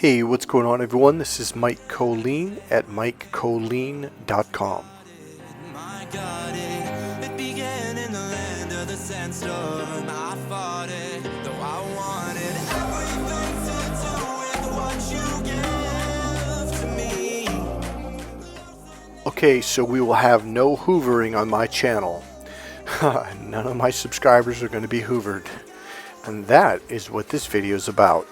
Hey, what's going on, everyone? This is Mike Colleen at MikeColleen.com. My God, it began in the land of the sandstorm. I fought it, though I wanted everything to do with what you gave to me. Okay, so we will have no hoovering on my channel. None of my subscribers are going to be hoovered. And that is what this video is about.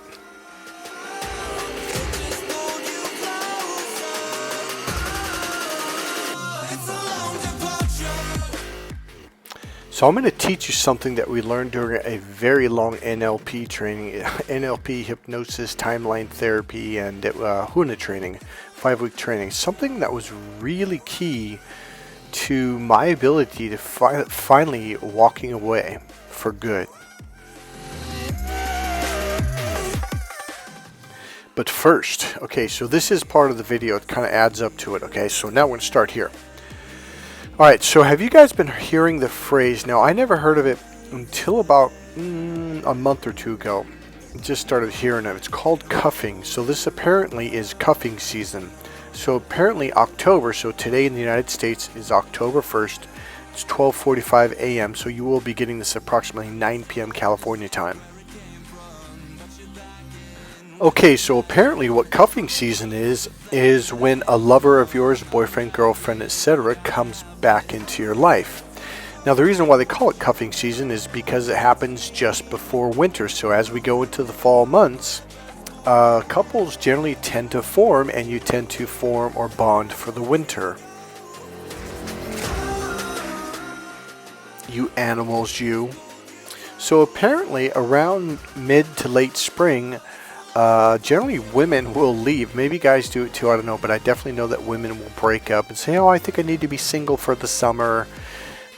So I'm going to teach you something that we learned during a very long NLP training, NLP, hypnosis, timeline therapy, and HUNA training, 5-week training. Something that was really key to my ability to finally walking away for good. But first, okay, so this is part of the video. It kind of adds up to it, okay? So now we're going to start here. Alright, so have you guys been hearing the phrase? Now, I never heard of it until about a month or two ago. Just started hearing it. It's called cuffing. So this apparently is cuffing season. So apparently October, so today in the United States is October 1st. It's 12:45 a.m. So you will be getting this approximately 9 p.m. California time. Okay, so apparently what cuffing season is when a lover of yours, boyfriend, girlfriend, etc. comes back into your life. Now the reason why they call it cuffing season is because it happens just before winter. So as we go into the fall months, couples generally tend to form, and you tend to form or bond for the winter. You animals, you. So apparently around mid to late spring, generally women will leave. Maybe guys do it too, I don't know, but I definitely know that women will break up and say, oh, I think I need to be single for the summer.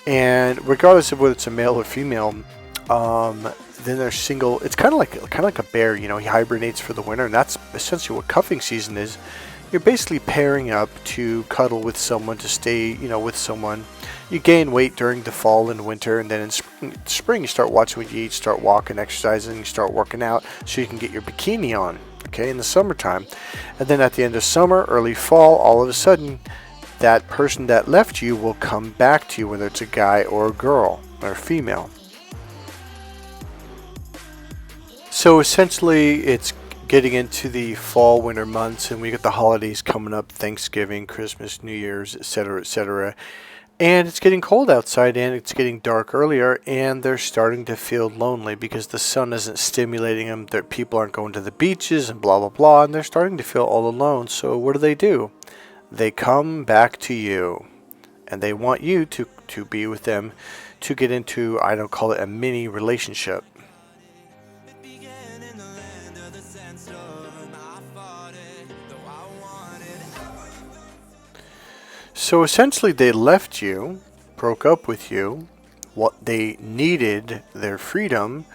And regardless of whether it's a male or female, then they're single. It's kind of like a bear, you know, he hibernates for the winter, and that's essentially what cuffing season is. You're basically pairing up to cuddle with someone, to stay, you know, with someone. You gain weight during the fall and winter, and then in spring you start watching what you eat, start walking, exercising, you start working out so you can get your bikini on, okay, in the summertime. And then at the end of summer, early fall, all of a sudden, that person that left you will come back to you, whether it's a guy or a girl or a female. So essentially, it's getting into the fall, winter months, and we get the holidays coming up, Thanksgiving, Christmas, New Year's, etc., etc. And it's getting cold outside, and it's getting dark earlier, and they're starting to feel lonely because the sun isn't stimulating them. People aren't going to the beaches and blah, blah, blah, and they're starting to feel all alone. So what do? They come back to you, and they want you to be with them, to get into, I don't call it a mini relationship. So essentially they left you, broke up with you, what they needed, their freedom,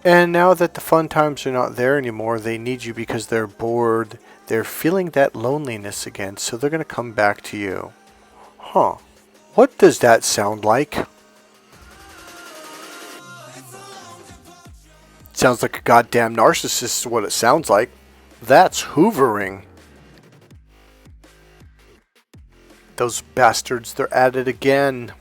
and now that the fun times are not there anymore, they need you because they're bored, they're feeling that loneliness again, so they're going to come back to you. Huh, what does that sound like? Sounds like a goddamn narcissist is what it sounds like. That's hoovering. Those bastards, they're at it again.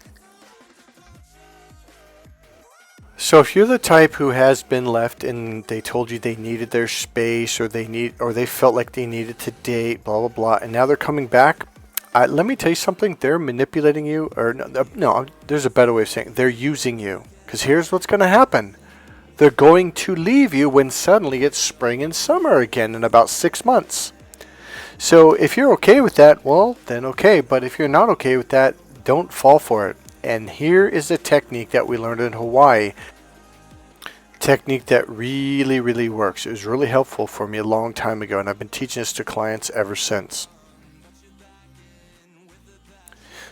So if you're the type who has been left and they told you they needed their space, or they felt like they needed to date, blah blah blah, and now they're coming back, let me tell you something, they're manipulating you, or no, there's a better way of saying it. They're using you. Because here's what's going to happen. They're going to leave you when suddenly it's spring and summer again in about 6 months. So if you're okay with that, well, then okay. But if you're not okay with that, don't fall for it. And here is a technique that we learned in Hawaii. Technique that really, really works. It was really helpful for me a long time ago, and I've been teaching this to clients ever since.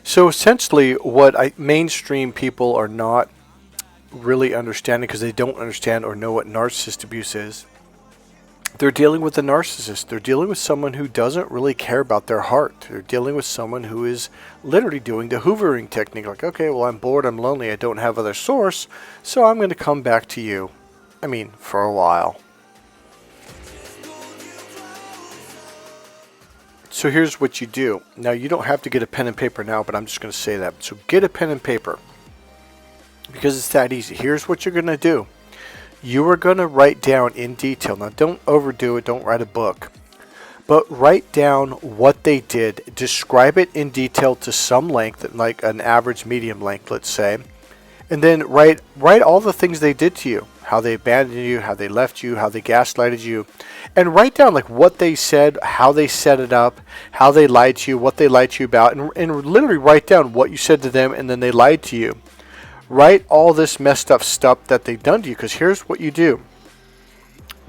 So essentially, what mainstream people are not really understanding, because they don't understand or know what narcissist abuse is, they're dealing with a narcissist. They're dealing with someone who doesn't really care about their heart. They're dealing with someone who is literally doing the hoovering technique. Like, okay, well, I'm bored, I'm lonely, I don't have other source, so I'm going to come back to you. I mean, for a while. So here's what you do. Now, you don't have to get a pen and paper now, but I'm just going to say that. So get a pen and paper because it's that easy. Here's what you're going to do. You are going to write down in detail. Now, don't overdo it. Don't write a book. But write down what they did. Describe it in detail to some length, like an average medium length, let's say. And then write all the things they did to you. How they abandoned you, how they left you, how they gaslighted you. And write down like what they said, how they set it up, how they lied to you, what they lied to you about. And literally write down what you said to them and then they lied to you. Write all this messed up stuff that they've done to you, because here's what you do.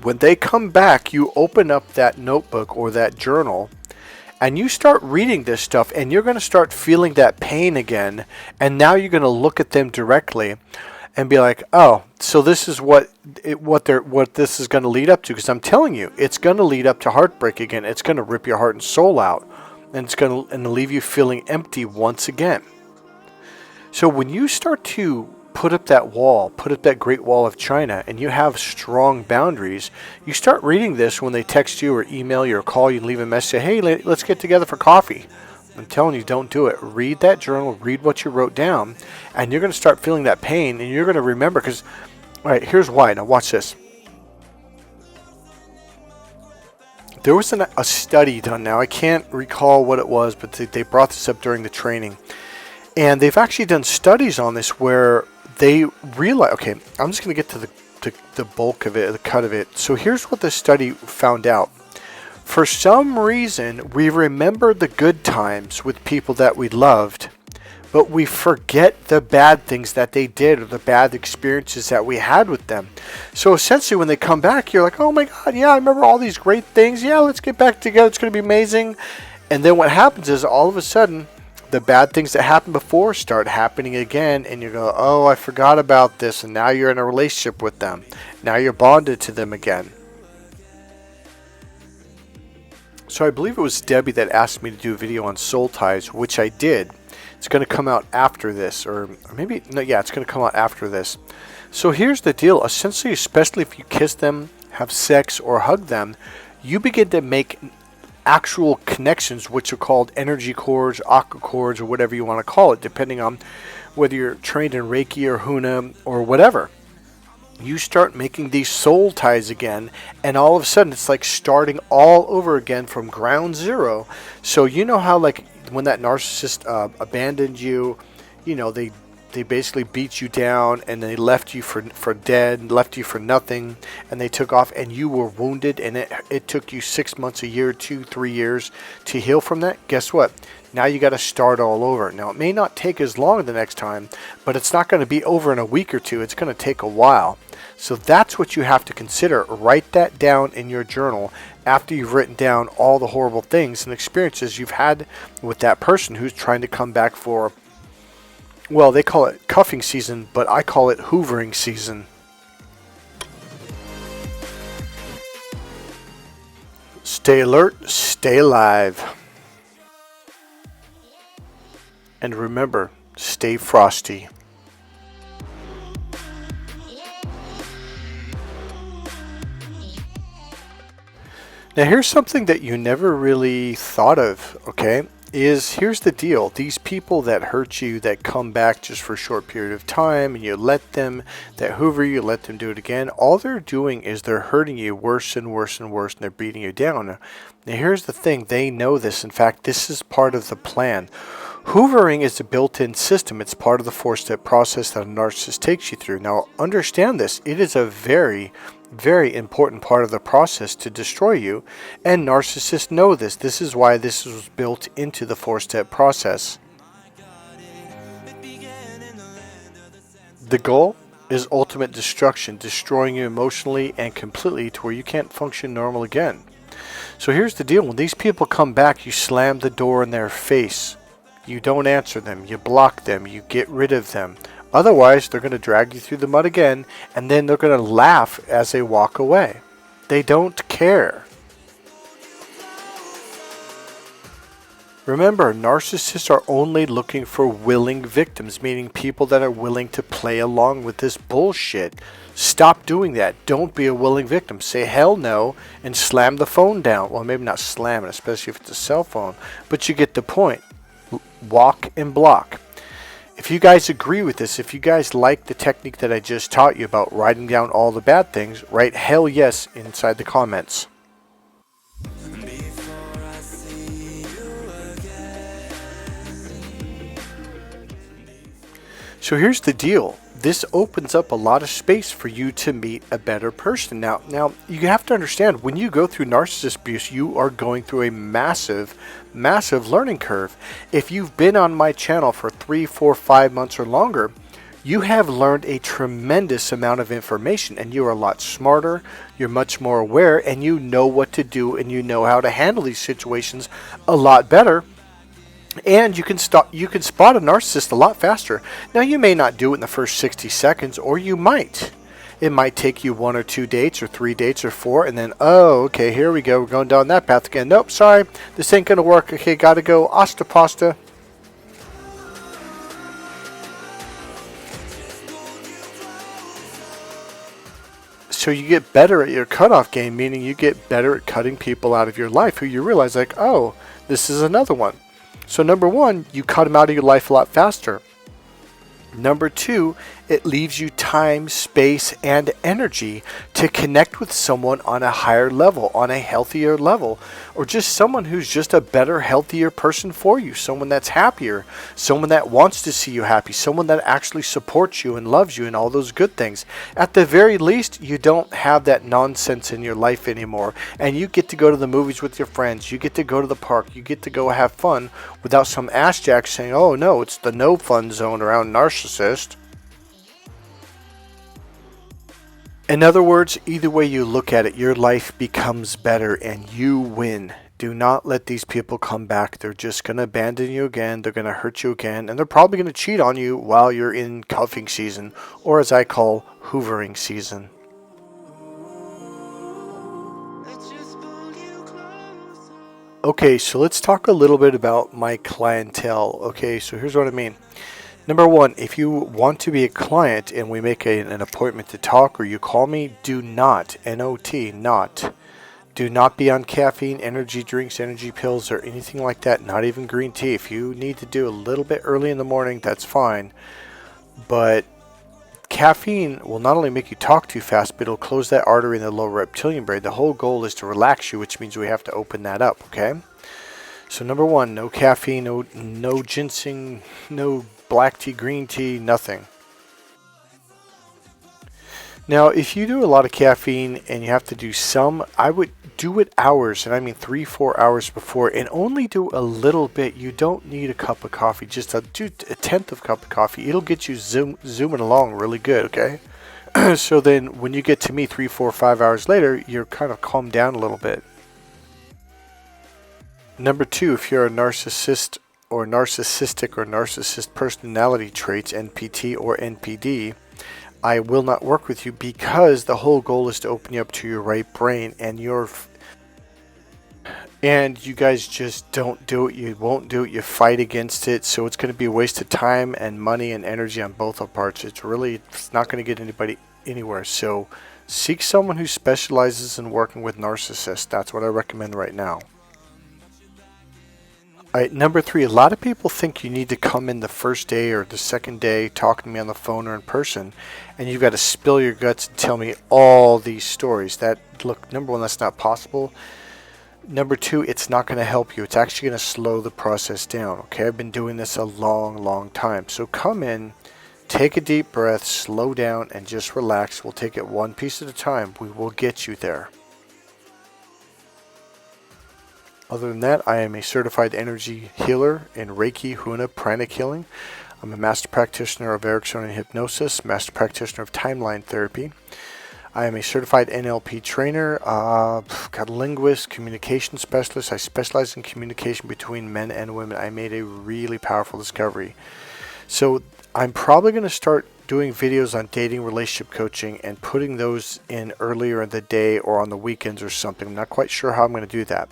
When they come back, you open up that notebook or that journal and you start reading this stuff, and you're going to start feeling that pain again. And now you're going to look at them directly and be like, oh, so this is what this is going to lead up to. Because I'm telling you, it's going to lead up to heartbreak again. It's going to rip your heart and soul out, and it's going to leave you feeling empty once again. So when you start to put up that wall, put up that Great Wall of China, and you have strong boundaries, you start reading this when they text you or email you or call you and leave a message, say, hey, let's get together for coffee. I'm telling you, don't do it. Read that journal, read what you wrote down, and you're going to start feeling that pain, and you're going to remember, because, all right, here's why. Now watch this. There was a study done. Now I can't recall what it was, but they brought this up during the training. And they've actually done studies on this where they realize, okay, I'm just going to get to the bulk of it, the cut of it. So here's what the study found out. For some reason, we remember the good times with people that we loved, but we forget the bad things that they did or the bad experiences that we had with them. So essentially, when they come back, you're like, oh my God, yeah, I remember all these great things. Yeah, let's get back together. It's going to be amazing. And then what happens is all of a sudden, the bad things that happened before start happening again, and you go, oh, I forgot about this, and now you're in a relationship with them. Now you're bonded to them again. So I believe it was Debbie that asked me to do a video on soul ties, which I did. It's going to come out after this, or maybe, no, yeah, it's going to come out after this. So here's the deal. Essentially, especially if you kiss them, have sex, or hug them, you begin to make actual connections, which are called energy cords, aqua cords, or whatever you want to call it, depending on whether you're trained in Reiki or Huna or whatever. You start making these soul ties again, and all of a sudden it's like starting all over again from ground zero. So you know how, like, when that narcissist abandoned you, you know, they basically beat you down and they left you for dead, left you for nothing, and they took off and you were wounded, and it took you 6 months, a year, 2, 3 years to heal from that. Guess what? Now you got to start all over. Now, it may not take as long the next time, but it's not going to be over in a week or two. It's going to take a while. So that's what you have to consider. Write that down in your journal after you've written down all the horrible things and experiences you've had with that person who's trying to come back for, well, they call it cuffing season, but I call it hoovering season. Stay alert, stay alive. And remember, stay frosty. Now here's something that you never really thought of, okay? Here's the deal. These people that hurt you, that come back just for a short period of time, and you let them, that hoover you, let them do it again, all they're doing is they're hurting you worse and worse and worse, and they're beating you down. Now here's the thing. They know this. In fact, this is part of the plan. Hoovering is a built-in system. It's part of the 4-step process that a narcissist takes you through. Now, understand this. It is a very, very important part of the process to destroy you, and narcissists know this. This is why this was built into the 4-step process. The goal is ultimate destruction, destroying you emotionally and completely to where you can't function normal again. So here's the deal. When these people come back, you slam the door in their face. You don't answer them. You block them. You get rid of them. Otherwise, they're going to drag you through the mud again, and then they're going to laugh as they walk away. They don't care. Remember, narcissists are only looking for willing victims, meaning people that are willing to play along with this bullshit. Stop doing that. Don't be a willing victim. Say hell no and slam the phone down. Well, maybe not slam it, especially if it's a cell phone, but you get the point. Walk and block. If you guys agree with this, if you guys like the technique that I just taught you about writing down all the bad things, write hell yes inside the comments. Before I see you again. So here's the deal. This opens up a lot of space for you to meet a better person. Now you have to understand, when you go through narcissist abuse, you are going through a massive learning curve. If you've been on my channel for 3, 4, 5 months or longer, you have learned a tremendous amount of information, and you're a lot smarter, you're much more aware, and you know what to do, and you know how to handle these situations a lot better. And you can spot a narcissist a lot faster. Now, you may not do it in the first 60 seconds, or you might. It might take you 1 or 2 dates or 3 dates or 4, and then, oh, okay, here we go. We're going down that path again. Nope, sorry, this ain't going to work. Okay, got to go. Asta pasta. So you get better at your cutoff game, meaning you get better at cutting people out of your life who you realize, like, oh, this is another one. So number 1, you cut them out of your life a lot faster. Number 2, it leaves you time, space, and energy to connect with someone on a higher level, on a healthier level, or just someone who's just a better, healthier person for you, someone that's happier, someone that wants to see you happy, someone that actually supports you and loves you and all those good things. At the very least, you don't have that nonsense in your life anymore, and you get to go to the movies with your friends, you get to go to the park, you get to go have fun without some ass jack saying, oh no, it's the no fun zone around narcissist. In other words, either way you look at it, your life becomes better and you win. Do not let these people come back. They're just going to abandon you again. They're going to hurt you again. And they're probably going to cheat on you while you're in cuffing season, or as I call, hoovering season. Okay, so let's talk a little bit about my clientele. Okay, so here's what I mean. Number 1, if you want to be a client and we make an appointment to talk, or you call me, do not, N-O-T, not. Do not be on caffeine, energy drinks, energy pills, or anything like that, not even green tea. If you need to do a little bit early in the morning, that's fine. But caffeine will not only make you talk too fast, but it'll close that artery in the lower reptilian brain. The whole goal is to relax you, which means we have to open that up, okay? So number 1, no caffeine, no ginseng, no black tea, green tea, nothing. Now, if you do a lot of caffeine and you have to do some, I would do it hours, and I mean 3-4 hours before, and only do a little bit. You don't need a cup of coffee, just a tenth of a cup of coffee. It'll get you zooming along really good, okay? So then when you get to me 3, 4, 5 hours later, you're kind of calmed down a little bit. Number 2, if you're a narcissist or narcissistic or narcissist personality traits, NPT or NPD, I will not work with you, because the whole goal is to open you up to your right brain, and you guys just don't do it. You won't do it. You fight against it. So it's going to be a waste of time and money and energy on both our parts. It's not going to get anybody anywhere. So seek someone who specializes in working with narcissists. That's what I recommend right now. Alright, number 3, a lot of people think you need to come in the first day or the second day talking to me on the phone or in person, and you've got to spill your guts and tell me all these stories. Look, number 1, that's not possible. Number 2, it's not going to help you. It's actually going to slow the process down. Okay, I've been doing this a long time. So come in, take a deep breath, slow down, and just relax. We'll take it one piece at a time. We will get you there. Other than that, I am a certified energy healer in Reiki, Huna, Pranic healing. I'm a master practitioner of Ericksonian hypnosis, master practitioner of timeline therapy. I am a certified NLP trainer, got a linguist, communication specialist. I specialize in communication between men and women. I made a really powerful discovery. So I'm probably going to start doing videos on dating, relationship coaching, and putting those in earlier in the day or on the weekends or something. I'm not quite sure how I'm going to do that.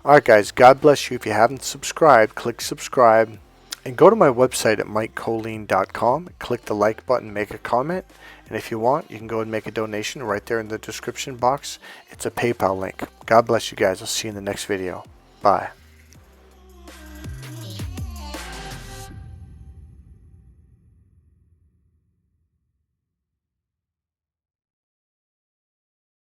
Alright guys, God bless you. If you haven't subscribed, click subscribe. And go to my website at mikecolleen.com. Click the like button, make a comment. And if you want, you can go and make a donation right there in the description box. It's a PayPal link. God bless you guys. I'll see you in the next video. Bye.